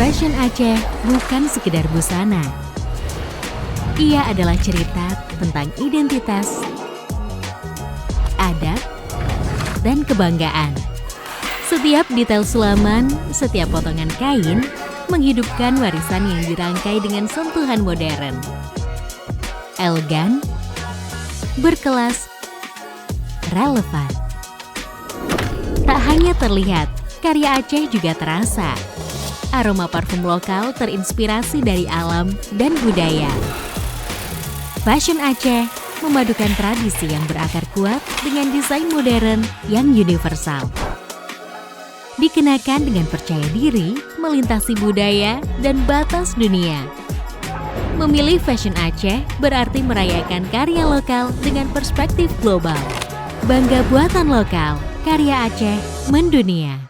Fashion Aceh bukan sekedar busana. Ia adalah cerita tentang identitas, adat, dan kebanggaan. Setiap detail sulaman, setiap potongan kain, menghidupkan warisan yang dirangkai dengan sentuhan modern. Elegan, berkelas, relevan. Tak hanya terlihat, karya Aceh juga terasa. Aroma parfum lokal terinspirasi dari alam dan budaya. Fashion Aceh memadukan tradisi yang berakar kuat dengan desain modern yang universal. Dikenakan dengan percaya diri, melintasi budaya dan batas dunia. Memilih Fashion Aceh berarti merayakan karya lokal dengan perspektif global. Bangga buatan lokal, karya Aceh mendunia.